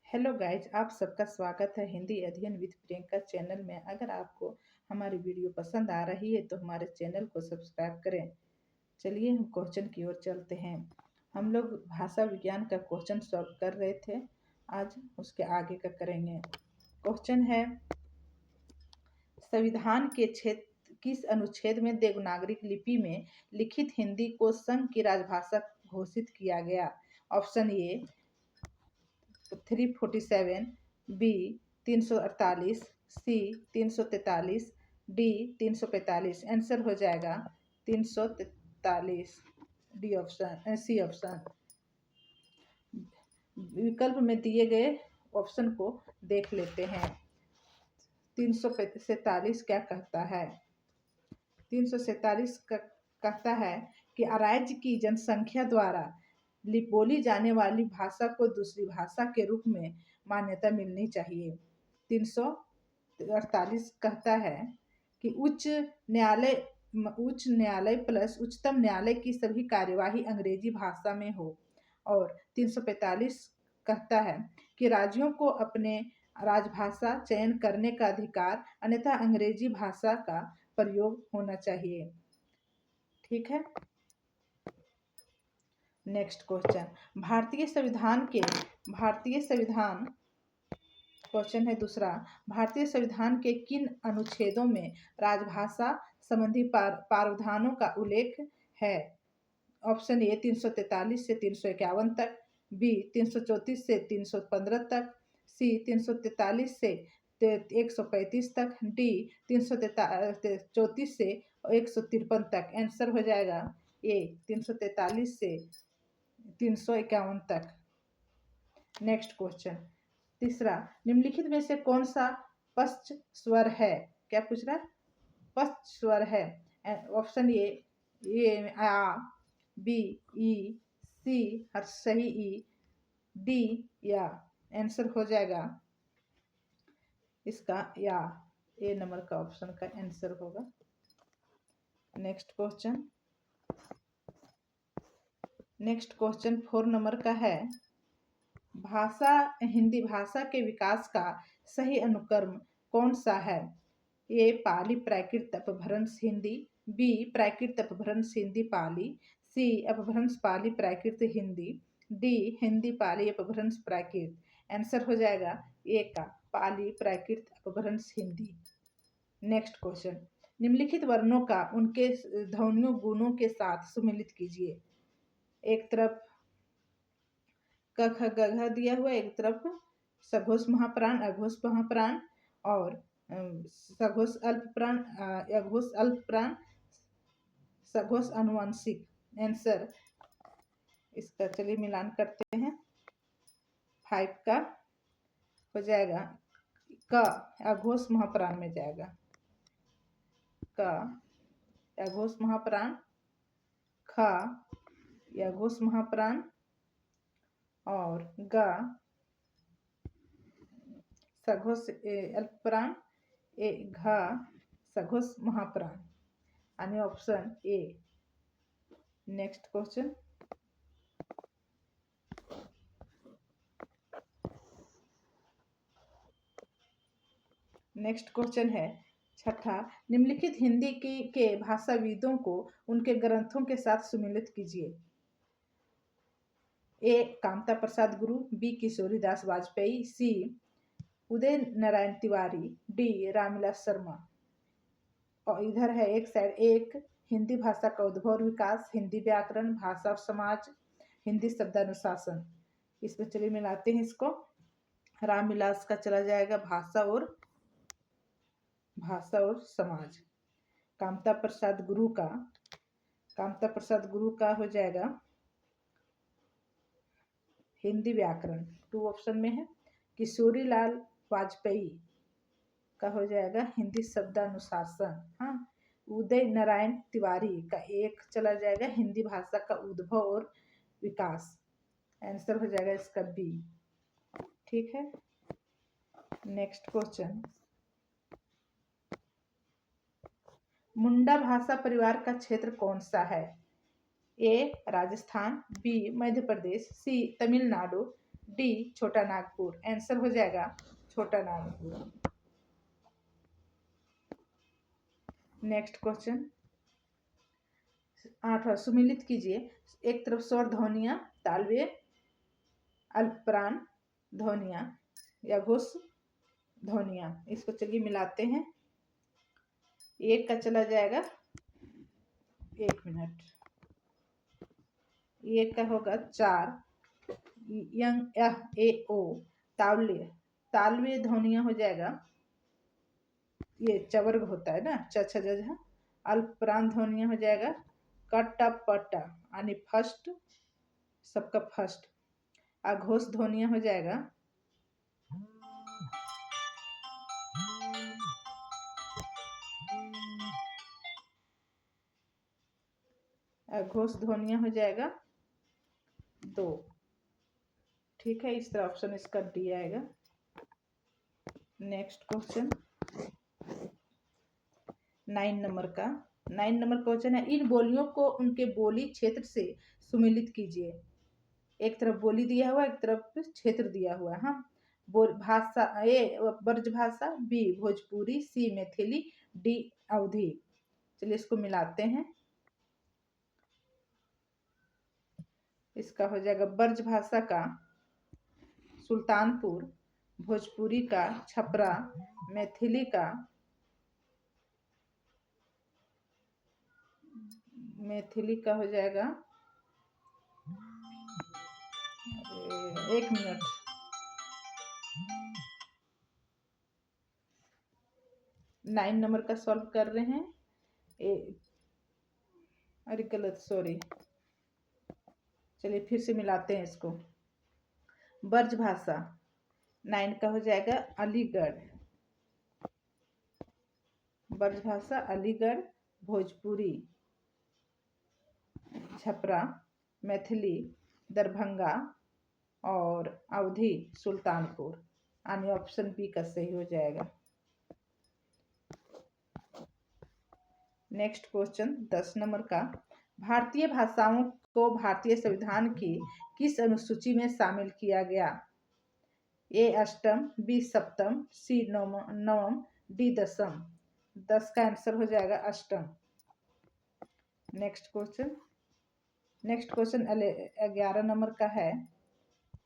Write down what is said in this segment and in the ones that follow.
Hello guys, आप सबका स्वागत है हिंदी अध्ययन विद प्रियंका चैनल में। अगर आपको हमारी वीडियो पसंद आ रही है तो हमारे चैनल को सब्सक्राइब करें। चलिए हम क्वेश्चन की ओर चलते हैं। हम लोग भाषा विज्ञान का क्वेश्चन सॉल्व कर रहे थे, आज उसके आगे का करेंगे। क्वेश्चन है, संविधान के क्षेत्र किस अनुच्छेद में देवनागरी लिपि में लिखित हिंदी को संघ की राजभाषा घोषित किया गया? Option A 347, B 348, C 343, D 345। Answer हो जाएगा 343, डी ऑप्शन, सी ऑप्शन। विकल्प में दिए गए ऑप्शन को देख लेते हैं। 347 क्या कहता है? 347 कहता है कि राज्य की जनसंख्या द्वारा बोली जाने वाली भाषा को दूसरी भाषा के रूप में मान्यता मिलनी चाहिए। 348 कहता है कि उच्च न्यायालय प्लस उच्चतम न्यायालय की सभी कार्यवाही अंग्रेजी भाषा में हो। और 345 कहता है कि राज्यों को अपने राजभाषा चयन करने का अधिकार, अन्यथा अंग्रेजी भाषा का प्रयोग होना चाहिए। ठीक है, नेक्स्ट क्वेश्चन। भारतीय संविधान क्वेश्चन है दूसरा। भारतीय संविधान के किन अनुच्छेदों में राजभाषा संबंधी प्रावधानों का उल्लेख है? ऑप्शन ए 343 से 351 तक, बी 334 से 315 तक, सी 343 से 135 तक, डी 334 से 153 तक। आंसर हो जाएगा ए 343 से 351 तक। नेक्स्ट क्वेश्चन तीसरा, निम्नलिखित में से कौन सा पश्च स्वर है? क्या पूछ रहा है? पश्च स्वर है। Option A uh, B E, सी हर सही ई, डी या। आंसर हो जाएगा इसका या, ए नंबर का ऑप्शन का आंसर होगा। नेक्स्ट क्वेश्चन 4 नंबर का है, हिंदी भाषा के विकास का सही अनुक्रम कौन सा है? ए पाली प्राकृत अपभ्रंश हिंदी, बी प्राकृत अपभ्रंश हिंदी पाली, सी अपभ्रंश पाली प्राकृत हिंदी, डी हिंदी पाली अपभ्रंश प्राकृत। आंसर हो जाएगा ए का पाली प्राकृत अपभ्रंश हिंदी। नेक्स्ट क्वेश्चन, निम्नलिखित वर्णों का उनके ध्वनियों गुणों के साथ सुमेलित कीजिए। एक तरफ क ख ग घ दिया हुआ, एक तरफ सघोष महाप्राण, अघोष महाप्राण और सघोष अल्पप्राण, अघोष अल्पप्राण, सघोष अनुवांशिक। आंसर इसका चलिए मिलान करते हैं। 5 का हो जाएगा क अघोष महाप्राण में जाएगा, क अघोष महाप्राण, ख अघोष महाप्राण और ग सघोष अल्पप्राण, ए घ सघोष महाप्राण आणि ऑप्शन ए। नेक्स्ट क्वेश्चन है छठा, निम्नलिखित हिंदी के भाषाविदों को उनके ग्रंथों के साथ सुमेलित कीजिए। ए कामता प्रसाद गुरु, बी किशोरीदास वाजपेयी, सी उदय नारायण तिवारी, डी रामविलास शर्मा। और इधर है एक साइड, एक हिंदी भाषा का उद्भव और विकास, हिंदी व्याकरण, भाषा और समाज, हिंदी शब्दानुशासन। इसमें चलिए मिलाते हैं इसको। रामविलास का चला जाएगा भाषा और समाज। कामता प्रसाद गुरु का हो जाएगा हिंदी व्याकरण, 2 ऑप्शन में है। किशोरीलाल वाजपेयी का हो जाएगा हिंदी शब्दानुशासन। हाँ, उदय नारायण तिवारी का एक चला जाएगा हिंदी भाषा का उद्भव और विकास। आंसर हो जाएगा इसका बी। ठीक है, नेक्स्ट क्वेश्चन, मुंडा भाषा परिवार का क्षेत्र कौन सा है? ए राजस्थान, बी मध्य प्रदेश, सी तमिलनाडु, डी छोटा नागपुर। आंसर हो जाएगा छोटा नागपुर। नेक्स्ट क्वेश्चन 8वां, सुमिलित कीजिए। एक तरफ स्वर ध्वनियां, तालव्य, अल्पप्राण ध्वनियां या घोष ध्वनियां। इसको चलिए मिलाते हैं। एक का चला जाएगा 1 मिनट। एक का होगा 4 यंग यह ए ओ। तालव्य, तालव्य ध्वनियां हो जाएगा, ये चवर्ग होता है ना, च छ ज झ। अल्पप्राण ध्वनियां हो जाएगा कट पट यानी फर्स्ट, सबका फर्स्ट। अघोष ध्वनियां हो जाएगा अघोष ध्वनियां हो जाएगा 2। ठीक है, इस तरह ऑप्शन इसका डी आएगा। नेक्स्ट क्वेश्चन 9 नंबर का। 9 नंबर क्वेश्चन है, इन बोलियों को उनके बोली क्षेत्र से सुमिलित कीजिए। एक तरफ बोली दिया हुआ, एक तरफ क्षेत्र दिया हुआ है। हाँ, भाषा, ए ब्रज भाषा, बी भोजपुरी, सी मैथिली, डी अवधी। चलिए इसको मिलाते हैं। इसका हो जाएगा ब्रज भाषा का सुल्तानपुर, भोजपुरी का छपरा, मैथिली का हो जाएगा 1 मिनट। नाइन नंबर का सॉल्व कर रहे हैं। अरे गलत, सॉरी। चलिए फिर से मिलाते हैं इसको। ब्रज भाषा 9 का हो जाएगा अलीगढ़, ब्रज भाषा अलीगढ़, भोजपुरी छपरा, मैथिली दरभंगा और अवधी सुल्तानपुर। यानी ऑप्शन बी का सही हो जाएगा। नेक्स्ट क्वेश्चन 10 नंबर का, भारतीय भाषाओं को भारतीय संविधान की किस अनुसूची में शामिल किया गया? ए अष्टम, बी सप्तम, सी नवम, डी दसम। 10 का आंसर हो जाएगा अष्टम। नेक्स्ट क्वेश्चन 11 नंबर का है,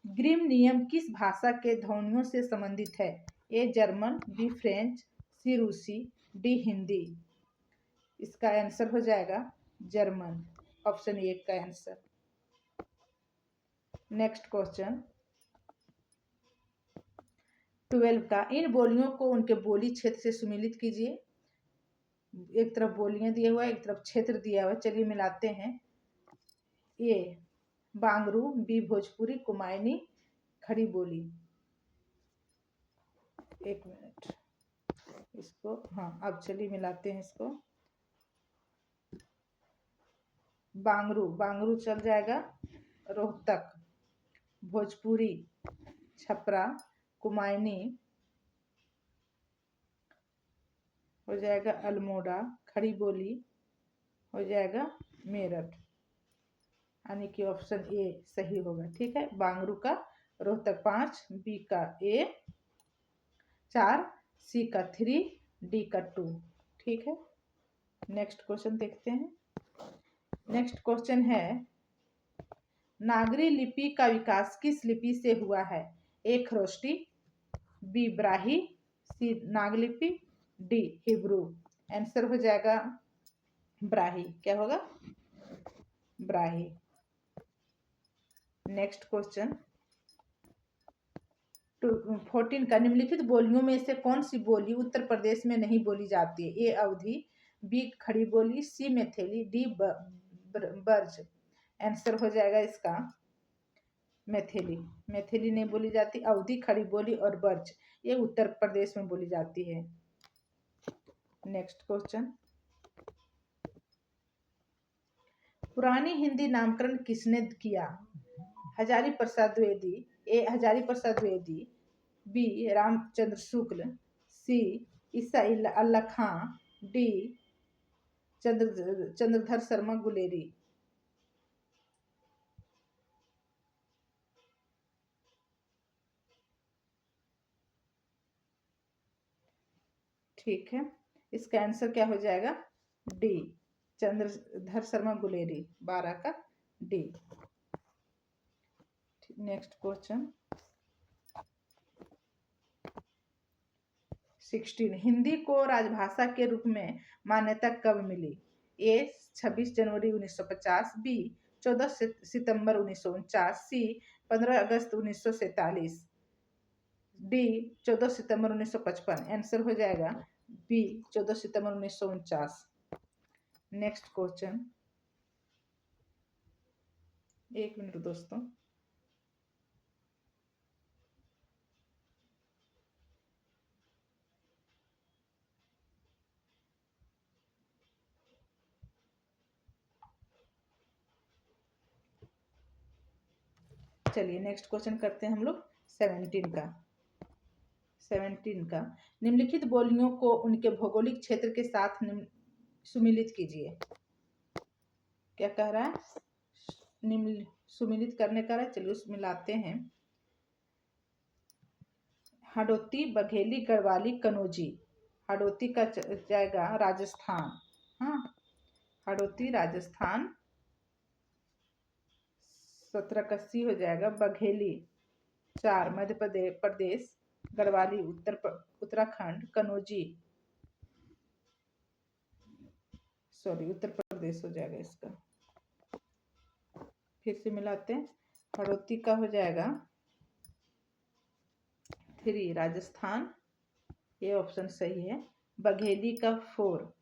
ग्रीम नियम किस भाषा के ध्वनियों से संबंधित है? ए जर्मन, बी फ्रेंच, सी रूसी, डी हिंदी। इसका आंसर हो जाएगा जर्मन। ऑप्शन ए का आंसर। नेक्स्ट क्वेश्चन 12 का, इन बोलियों को उनके बोली क्षेत्र से सुमिलित कीजिए। एक तरफ बोलियां दिया हुआ है, एक तरफ क्षेत्र दिया हुआ है। चलिए मिलाते हैं। ए बांगरू, बी भोजपुरी, कुमायूनी, खड़ी बोली। 1 मिनट इसको, हाँ अब चलिए मिलाते हैं इसको। बांगरू चल जाएगा रोहतक, भोजपुरी छपरा, कुमायूनी हो जाएगा अल्मोड़ा, खड़ी बोली हो जाएगा मेरठ। यानी कि ऑप्शन ए सही होगा। ठीक है, बांगरू का रोहतक 5, बी का ए 4, सी का 3, डी का 2। ठीक है, नेक्स्ट क्वेश्चन देखते हैं। नेक्स्ट क्वेश्चन है, नागरी लिपि का विकास किस लिपि से हुआ है? ए खरोष्टी, बी ब्राही, सी नागलिपि, डी हिब्रू। आंसर हो जाएगा ब्राही। क्या होगा? ब्राही। नेक्स्ट क्वेश्चन 14 का, निम्नलिखित बोलियों में से कौन सी बोली उत्तर प्रदेश में नहीं बोली जाती है? ए अवधी, बी खड़ी बोली, सी मैथिली, डी ब्रज। आंसर हो जाएगा इसका मैथिली। मैथिली नहीं बोली जाती। अवधी, खड़ी बोली और ब्रज ये उत्तर प्रदेश में बोली जाती है। नेक्स्ट क्वेश्चन, पुरानी हिंदी नामकरण किसने किया? हजारी प्रसाद द्विवेदी, ए हजारी प्रसाद द्विवेदी, बी रामचंद्र शुक्ल, सी ईसा अल्लाह खां, डी चंद्रधर शर्मा गुलेरी। ठीक है, इसका आंसर क्या हो जाएगा? डी, चंद्रधर शर्मा गुलेरी, 12 का डी। नेक्स्ट क्वेश्चन 16, हिंदी को राजभाषा के रूप में मान्यता कब मिली? ए 26 जनवरी 1950, बी 14 सितंबर 1949, सी 15 अगस्त 1947, डी 14 सितंबर 1955। आंसर हो जाएगा बी 14 सितंबर 1949। नेक्स्ट क्वेश्चन, एक मिनट दोस्तों। चलिए नेक्स्ट क्वेश्चन करते हैं हम लोग 17 का। 17 का, निम्नलिखित बोलियों को उनके भौगोलिक क्षेत्र के साथ सुमिलित कीजिए। क्या कह रहा है? निम्न सुमिलित करने का है। चलिए उसमें लाते हैं। हडोती, बघेली, गढ़वाली, कनौजी। हडोती का जाएगा राजस्थान। हाँ, हडोती राजस्थान। 17 का सी हो जाएगा बघेली। 4 मध्य प्रदेश। गढ़वाली उत्तराखंड। कनौजी उत्तर प्रदेश हो जाएगा इसका। फिर से मिलाते हैं। हडोती का हो जाएगा 3 राजस्थान, ये ऑप्शन सही है। बघेली का 4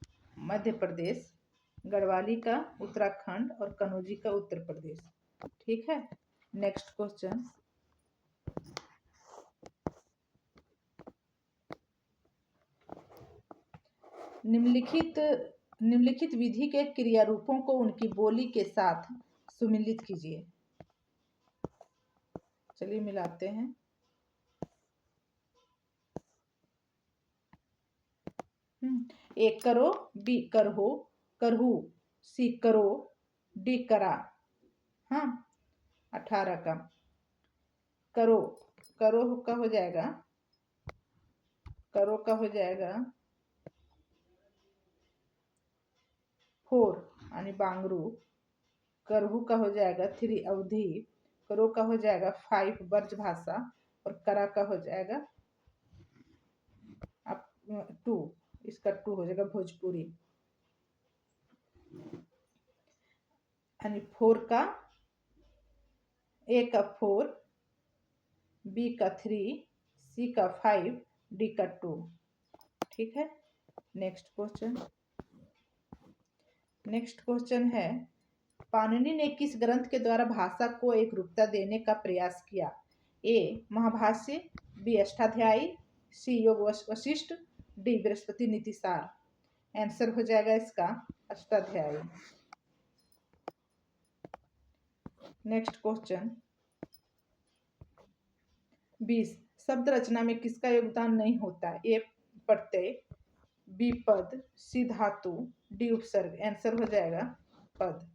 मध्य प्रदेश। गढ़वाली का उत्तराखंड और कनौजी का उत्तर प्रदेश। ठीक है। नेक्स्ट क्वेश्चन, निम्नलिखित विधि के क्रिया रूपों को उनकी बोली के साथ सुमिलित कीजिए। चलिए मिलाते हैं। एक करो, बी करहो, करहू, सी करो, डी करा। हाँ, 18 का करो। करो का हो जाएगा, करो का हो जाएगा 4 यानी बांगरू। करहू का हो जाएगा 3 अवधि। करो का हो जाएगा 5 ब्रजभाषा। और करा का हो जाएगा 2, इसका 2 हो जाएगा भोजपुरी। यानी 4 का, ए का 4, बी का 3, सी का 5, डी का 2। ठीक है। नेक्स्ट क्वेश्चन है, पाणिनि ने किस ग्रंथ के द्वारा भाषा को एक रूपता देने का प्रयास किया? ए महाभाष्य, बी अष्टाध्यायी, सी योग वशिष्ठ, डी बृहस्पति नीतिसार। आंसर हो जाएगा इसका अष्टाध्यायी। नेक्स्ट क्वेश्चन 20, शब्द रचना में किसका योगदान नहीं होता? ए प्रत्यय, बी पद, सी धातु, डी उपसर्ग। आंसर हो जाएगा पद।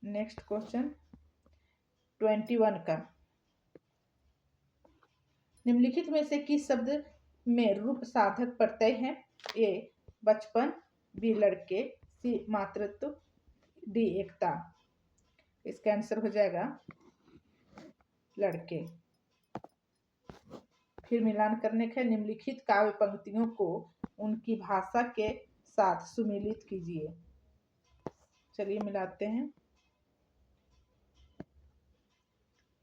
नेक्स्ट क्वेश्चन 21 का, निम्नलिखित में से किस शब्द में रूप साधक प्रत्यय है? ए बचपन, बी लड़के, सी मातृत्व, डी एकता। इसका आंसर हो जाएगा लड़के। फिर मिलान करने के, निम्नलिखित काव्य पंक्तियों को उनकी भाषा के साथ सुमिलित कीजिए। चलिए मिलाते हैं।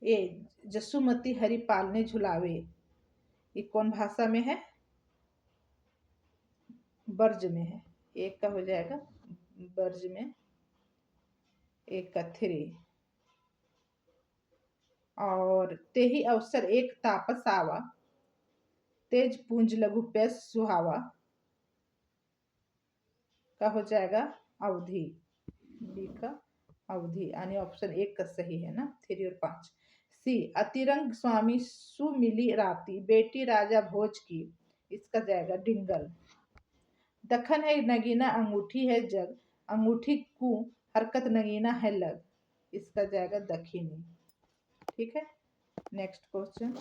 ए जसुमती हरि पालने झुलावे, ये कौन भाषा में है? ब्रज में है। एक का हो जाएगा ब्रज में, एक का 3। और ते ही अवसर एक तापस आवा, तेज पुंज लघु प्यस सुहावा का हो जाएगा अवधि। बी का अवधि यानी ऑप्शन 1 का सही है ना, 3 और 5। सी अतिरंग स्वामी सुमिली राती, बेटी राजा भोज की। इसका जाएगा डिंगल। दखन है नगीना अंगूठी है जग, अंगूठी कु हरकत नगीना है लग। इसका जाएगा दखिनी। ठीक है। नेक्स्ट क्वेश्चन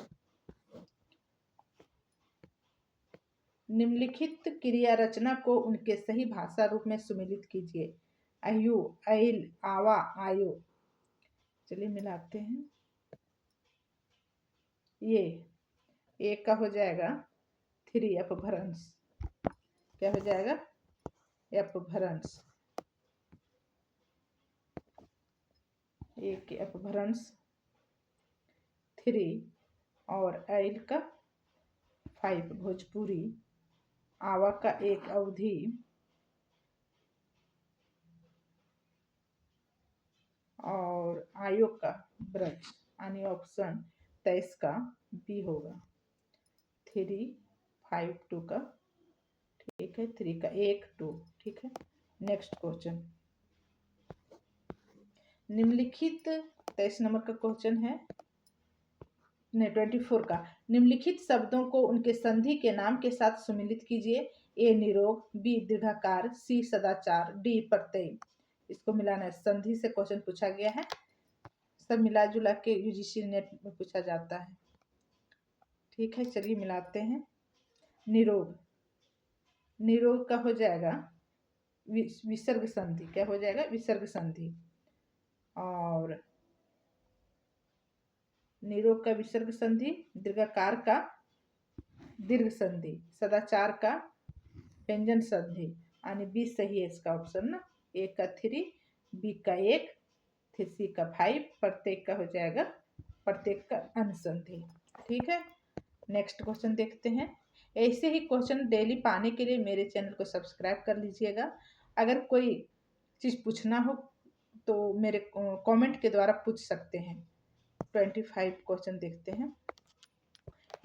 निम्नलिखित क्रिया रचना को उनके सही भाषा रूप में सुमिलित कीजिए। अयु, ऐल, आवा, आयो। चलिए मिलाते हैं। ये एक का हो जाएगा 3 अपभ्रंश। क्या हो जाएगा? अपभ्रंश। एक के अपभ्रंश 3 और ऐल का 5 भोजपुरी, आवा का 1 अवधि, और आयो का ब्रज। यानी ऑप्शन 23 का बी होगा। 3, 5, 2 का, ठीक है, 3 का 1, 2, ठीक है। नेक्स्ट क्वेश्चन, निम्नलिखित 23 नंबर का क्वेश्चन है, 24 का। निम्नलिखित शब्दों को उनके संधि के नाम के साथ सुमिलित कीजिए। ए निरोग, बी दीर्घाकार, सी सदाचार, डी प्रत्यय। इसको मिलाना है। संधि से क्वेश्चन पूछा गया है, सब मिला जुला के यूजीसी नेट में पूछा जाता है, ठीक है। चलिए मिलाते हैं। निरोग, निरोग का हो जाएगा विसर्ग संधि। क्या हो जाएगा? विसर्ग संधि। और निरोग का विसर्ग संधि, दीर्घकार का दीर्घ संधि, सदाचार का व्यंजन संधि। यानी बी सही है इसका ऑप्शन ना। ए का 3, बी का 1, सी का 5, प्रत्येक का हो जाएगा प्रत्येक का अनुसंधि, ठीक है। नेक्स्ट क्वेश्चन देखते हैं। ऐसे ही क्वेश्चन डेली पाने के लिए मेरे चैनल को सब्सक्राइब कर लीजिएगा। अगर कोई चीज़ पूछना हो तो मेरे कमेंट के द्वारा पूछ सकते हैं। 25 क्वेश्चन देखते हैं।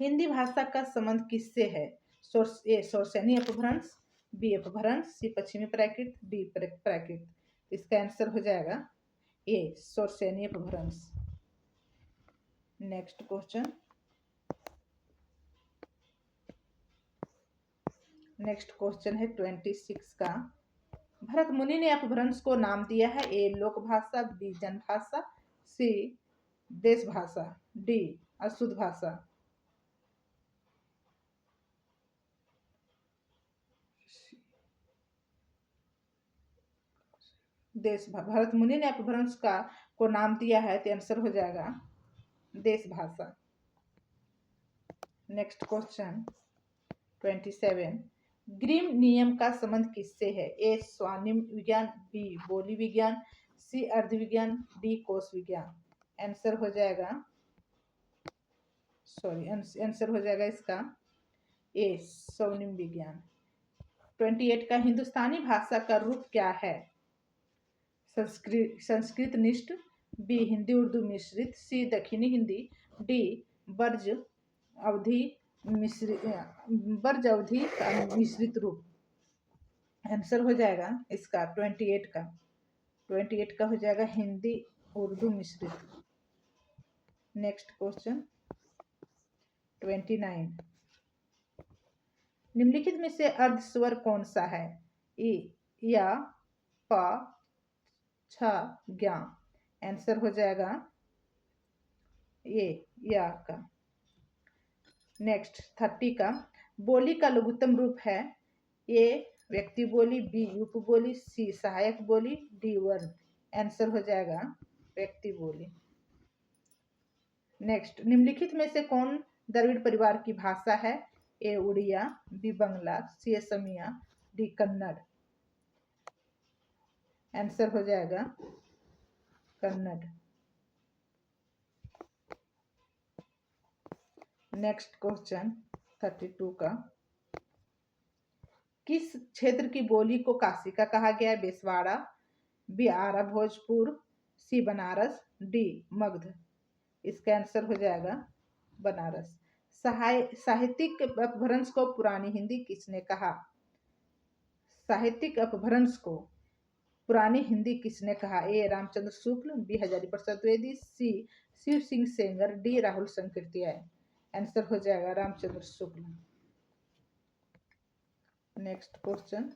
हिंदी भाषा का संबंध किससे है? ए शौर्सैनी अपभ्रंश, बी अपभ्रंश, सी पश्चिमी प्राकृत, डी प्राकृत। इसका आंसर हो जाएगा ए शौर्सैनी अपभ्रंश। नेक्स्ट क्वेश्चन, नेक्स्ट क्वेश्चन है 26 का। भरत मुनि ने अपभ्रंश को नाम दिया है। ए लोक भाषा, बी जन भाषा, सी देश भाषा, डी अशुद्ध भाषा। भरत मुनि ने अपभ्रंश को नाम दिया है, तो आंसर हो जाएगा देश भाषा। नेक्स्ट क्वेश्चन 27, ग्रीम नियम का संबंध किससे है? ए स्वानिम विज्ञान, बी बोली विज्ञान, सी अर्ध विज्ञान, डी कोश विज्ञान। आंसर हो जाएगा आंसर हो जाएगा इसका ए स्वनिम विज्ञान। 28 का, हिंदुस्तानी भाषा का रूप क्या है? संस्कृत निष्ठ, बी हिंदी उर्दू मिश्रित, सी दक्षिणी हिंदी, डी ब्रज अवधि का मिश्रित रूप। आंसर हो जाएगा इसका 28 का हो जाएगा हिंदी उर्दू मिश्रित। नेक्स्ट क्वेश्चन 29, निम्नलिखित में से अर्ध स्वर कौन सा है? ई, या, प, छ, ज्ञा। आंसर हो जाएगा ये या का। नेक्स्ट 30 का, बोली का लघुत्तम रूप है। ए व्यक्ति बोली, बी उपबोली, सी सहायक बोली, डी वर्ण। आंसर हो जाएगा व्यक्ति बोली। नेक्स्ट, निम्नलिखित में से कौन द्रविड़ परिवार की भाषा है? ए उड़िया, बी बंगला, सी असमिया, डी कन्नड़। आंसर हो जाएगा कन्नड़। नेक्स्ट क्वेश्चन 32 का, किस क्षेत्र की बोली को काशिका कहा गया है? बेसवाड़ा, बी आरा भोजपुर, सी बनारस, डी मगध। इसका आंसर हो जाएगा बनारस। साहित्यिक अपभ्रंश को पुरानी हिंदी किसने कहा? साहित्यिक अपभ्रंश को पुरानी हिंदी किसने कहा? ए रामचंद्र शुक्ल, बी हजारी प्रसाद द्विवेदी, सी शिव सिंह सेंगर, डी राहुल संकृत्याय। आंसर हो जाएगा रामचंद्र शुक्ल। नेक्स्ट क्वेश्चन,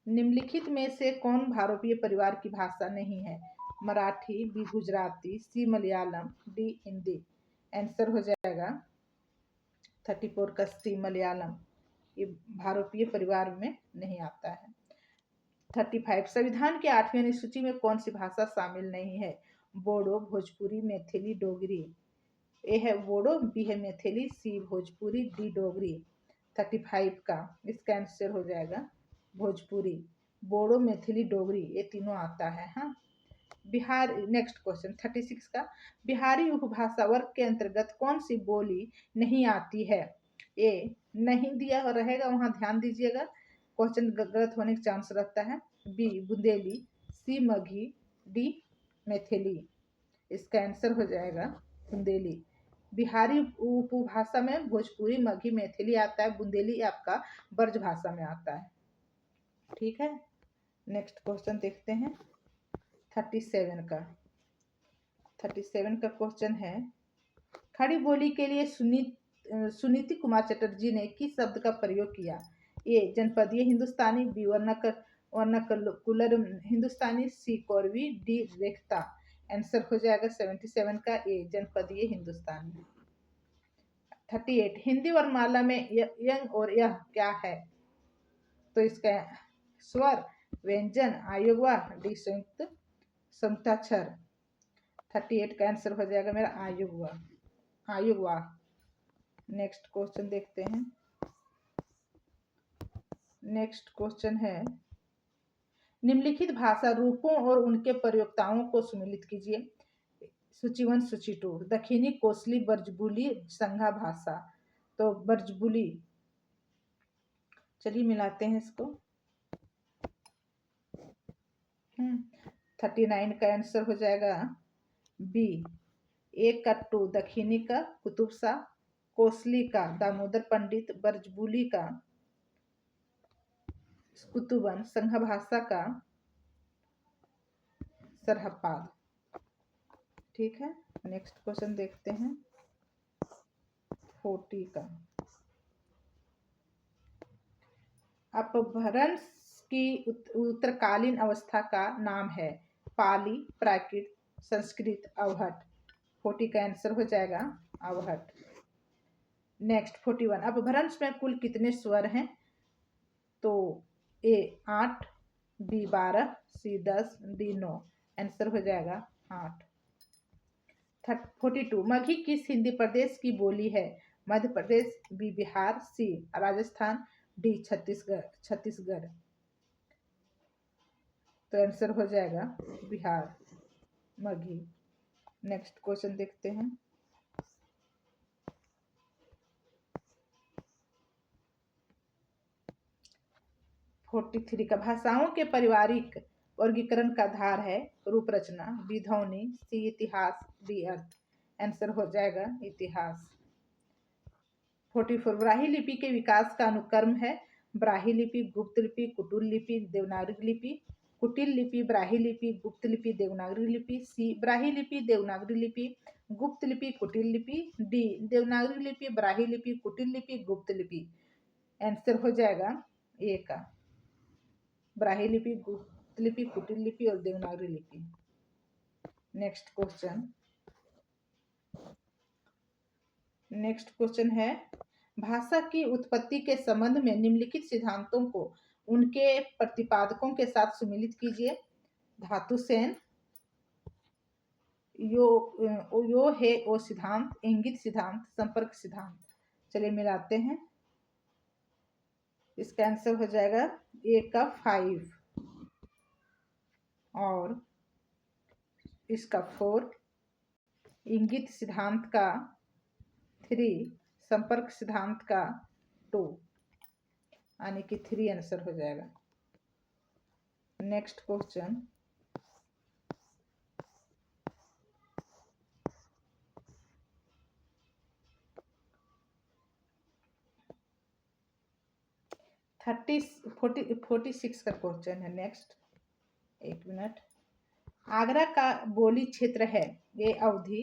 निम्नलिखित में से कौन भारोपीय परिवार की भाषा नहीं है? मराठी, बी गुजराती, सी मलयालम, डी हिंदी। आंसर हो जाएगा 34 का सी मलयालम, ये भारोपीय परिवार में नहीं आता है। 35 संविधान की 8वीं अनुसूची में कौन सी भाषा शामिल नहीं है? बोडो, भोजपुरी, मैथिली, डोगरी। ए है बोडो, बी है मैथिली, सी भोजपुरी, डी डोगरी। 35 का इसका आंसर हो जाएगा भोजपुरी। बोडो, मैथिली, डोगरी ये तीनों आता है। हाँ, बिहार। नेक्स्ट क्वेश्चन 36 का, बिहारी उपभाषा वर्ग के अंतर्गत कौन सी बोली नहीं आती है? ए नहीं दिया रहेगा, वहां ध्यान दीजिएगा, क्वेश्चन गलत होने का चांस रहता है। बी बुंदेली, सी मगही, डी मैथिली। इसका आंसर हो जाएगा बुंदेली। बिहारी उपभाषा में भोजपुरी, मगही, मैथिली आता है। बुंदेली आपका ब्रज भाषा में आता है। ठीक है, नेक्स्ट क्वेश्चन देखते हैं 37 का। 37 का क्वेश्चन है, खड़ी बोली के लिए सुनीति कुमार चटर्जी ने किस शब्द का प्रयोग किया? ए जनपदीय हिंदुस्तानी, बी वर्नाकुलर हिंदुस्तानी, सी कोरवी, डी रेखता। आंसर हो जाएगा 77 का ए जनपदीय हिंदुस्तानी। 38 हिंदी वर्णमाला में यंग और यह क्या है? तो इसका स्वर, व्यंजन, आयुर्वा, डी संयुक्त समताक्षर। 38 का आंसर हो जाएगा मेरा आयुर्वा। नेक्स्ट क्वेश्चन देखते हैं। नेक्स्ट क्वेश्चन है, निम्नलिखित भाषा रूपों और उनके प्रयोक्ताओं को सुमेलित कीजिए। सूची 1, सूची 2। दक्षिणी कोसली, बरजबुली, संघा भाषा। तो बरजबुली, चलिए मिलाते हैं इसको। 39 का आंसर हो जाएगा बी। एक का 2 दक्षिणी का कुतुब शाह, कोसली का दामोदर पंडित, बरजबुली का कुतुबन, संघा भाषा का सरहपाद। ठीक है, नेक्स्ट क्वेश्चन देखते हैं 40 का। अपभ्रंश की उत्तरकालीन अवस्था का नाम है? पाली, प्राकृत, संस्कृत, अवहट। 40 का आंसर हो जाएगा अवहट। नेक्स्ट 41, अपभ्रंश में कुल कितने स्वर हैं? तो ए 8, बी 12, सी 10, डी 9। आंसर हो जाएगा 8। 42, मगही किस हिंदी प्रदेश की बोली है? मध्य प्रदेश, बी बिहार, सी राजस्थान, डी छत्तीसगढ़। तो आंसर हो जाएगा बिहार, मगही। नेक्स्ट क्वेश्चन देखते हैं। फोर्टी 43 का, भाषाओं के पारिवारिक वर्गीकरण का आधार है? रूप रचना, बी ध्वनि, सी इतिहास, डी अर्थ। आंसर हो जाएगा इतिहास। 44, ब्राह्मी लिपि के विकास का अनुक्रम है? ब्राह्मी लिपि, गुप्त लिपि, कुटिल लिपि, देवनागरी लिपि। कुटिल लिपि, ब्राह्मी लिपि, गुप्त लिपि, देवनागरी लिपि। सी ब्राह्मी लिपि, देवनागरी लिपि, गुप्त लिपि, कुटिल लिपि। डी देवनागरी लिपि, ब्राह्मी लिपि, कुटिल लिपि, गुप्त लिपि। आंसर हो जाएगा ए का ब्राह्मी लिपि, गुप्त लिपि, कुटिल लिपि और देवनागरी लिपि। नेक्स्ट क्वेश्चन है, भाषा की उत्पत्ति के संबंध में निम्नलिखित सिद्धांतों को उनके प्रतिपादकों के साथ सुमेलित कीजिए। धातु सेन, यो है ओ सिद्धांत, इंगित सिद्धांत, संपर्क सिद्धांत। चलिए मिलाते हैं। इसका आंसर हो जाएगा ए का 5 और इसका 4, इंगित सिद्धांत का 3, संपर्क सिद्धांत का 2, यानी कि 3 आंसर हो जाएगा। नेक्स्ट क्वेश्चन, फोर्टी 46 का क्वेश्चन है। नेक्स्ट, एक मिनट। आगरा का बोली क्षेत्र है? ए अवधी,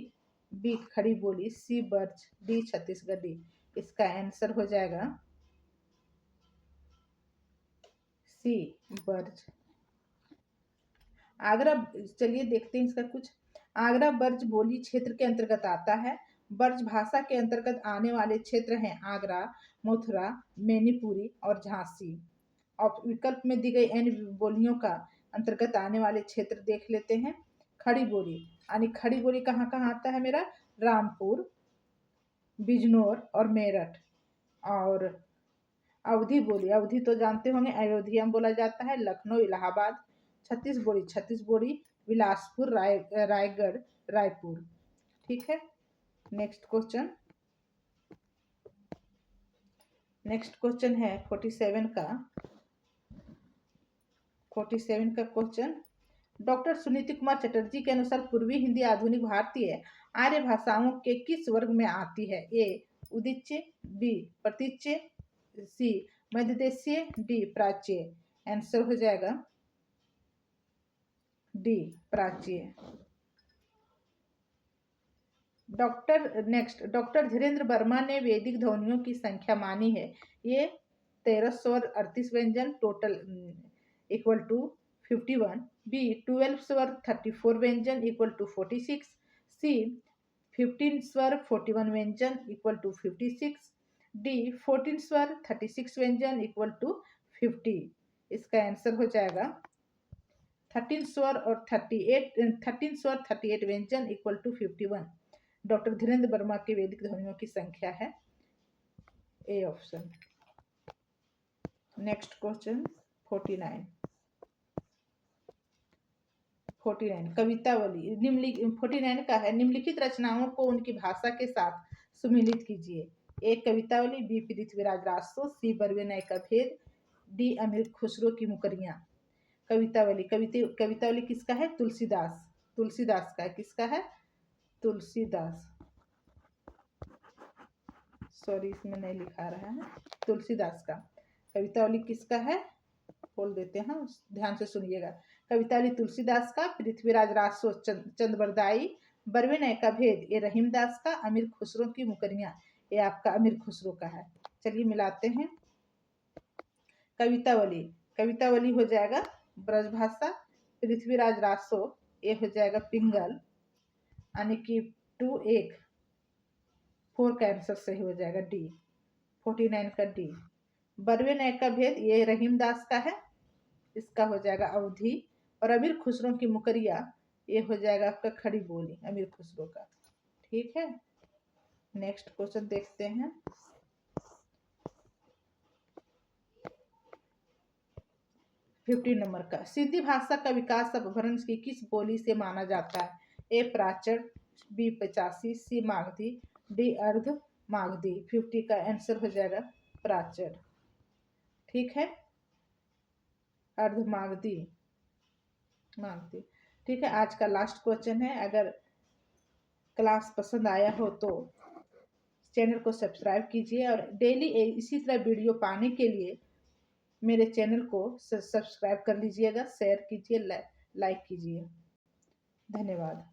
बी खड़ी बोली, सी ब्रज, डी छत्तीसगढ़ी। इसका आंसर हो जाएगा सी ब्रज। आगरा, चलिए देखते हैं इसका कुछ। आगरा ब्रज बोली क्षेत्र के अंतर्गत आता है। ब्रजभाषा के अंतर्गत आने वाले क्षेत्र हैं आगरा, मथुरा, मैनीपुरी और झांसी। और विकल्प में दी गई इन बोलियों का अंतर्गत आने वाले क्षेत्र देख लेते हैं। खड़ी बोली, यानी खड़ी बोली कहाँ कहाँ आता है मेरा? रामपुर, बिजनौर और मेरठ। और अवधी बोली, अवधी तो जानते होंगे, अयोध्या में बोला जाता है, लखनऊ, इलाहाबाद। छत्तीस बोली, छत्तीस बोली बिलासपुर, रायगढ़, रायपुर। ठीक है। नेक्स्ट क्वेश्चन है 47 का क्वेश्चन। डॉक्टर सुनीति कुमार चटर्जी के अनुसार पूर्वी हिंदी आधुनिक भारतीय आर्य भाषाओं के किस वर्ग में आती है? ए उदिच्य, बी प्रतीच्य, सी मध्यदेशीय, डी प्राच्य। आंसर हो जाएगा डी प्राच्य। डॉक्टर धीरेन्द्र वर्मा ने वैदिक ध्वनियों की संख्या मानी है। ये 13 स्वर 38 व्यंजन टोटल इक्वल टू 51, बी 12 स्वर 34 व्यंजन इक्वल टू 46, सी 15 स्वर 41 व्यंजन इक्वल टू 56, डी 14 स्वर 36 व्यंजन इक्वल टू 50। इसका आंसर हो जाएगा 13 स्वर 38 व्यंजन equal to 51। Doctor Dhirendra Varma के वैदिक ध्वनियों की संख्या है A option. Next question 49 Kavitavali 49 का है। निम्नलिखित रचनाओं को उनकी भाषा के साथ सुमिलित कीजिए। ए कवितावली, बी पृथ्वीराज राजसो, सी बरवे का भेद, डी अमीर खुसरो की मुकरियां। कवितावली किसका है? तुलसीदास का। किसका है? तुलसीदास। सॉरी, इसमें नहीं लिखा रहा है। तुलसीदास का। कवितावली किसका है? खोल देते हैं, ध्यान से सुनिएगा। कवितावली तुलसीदास का, पृथ्वीराज राजसो चंद्रबरदाई, बरवे का भेद ये रहीमदास का, अमीर खुसरो की मुकरियां ये आपका अमीर खुसरो का है। चलिए मिलाते हैं। कवितावली हो जाएगा ब्रजभाषा, पृथ्वीराज राजसो ये हो जाएगा पिंगल, यानी कि 2 1 4 का आंसर सही हो जाएगा डी। 49 का डी। बरवे का भेद ये रहीमदास का है, इसका हो जाएगा अवधी। और अमीर खुसरो की मुकरिया ये हो जाएगा आपका खड़ी बोली अमीर खुसरो का। ठीक है। नेक्स्ट क्वेश्चन देखते हैं। 50 नंबर का, सिंधी भाषा का विकास अपभ्रंश की किस बोली से माना जाता है? ए प्राचर, बी 85, सी मागधी, डी अर्ध मागधी। 50 का आंसर हो जाएगा प्राचर। ठीक है, अर्ध मागधी। ठीक है, आज का लास्ट क्वेश्चन है। अगर क्लास पसंद आया हो तो चैनल को सब्सक्राइब कीजिए और डेली इसी तरह वीडियो पाने के लिए मेरे चैनल को सब्सक्राइब कर लीजिएगा, शेयर कीजिए, लाइक कीजिए। धन्यवाद।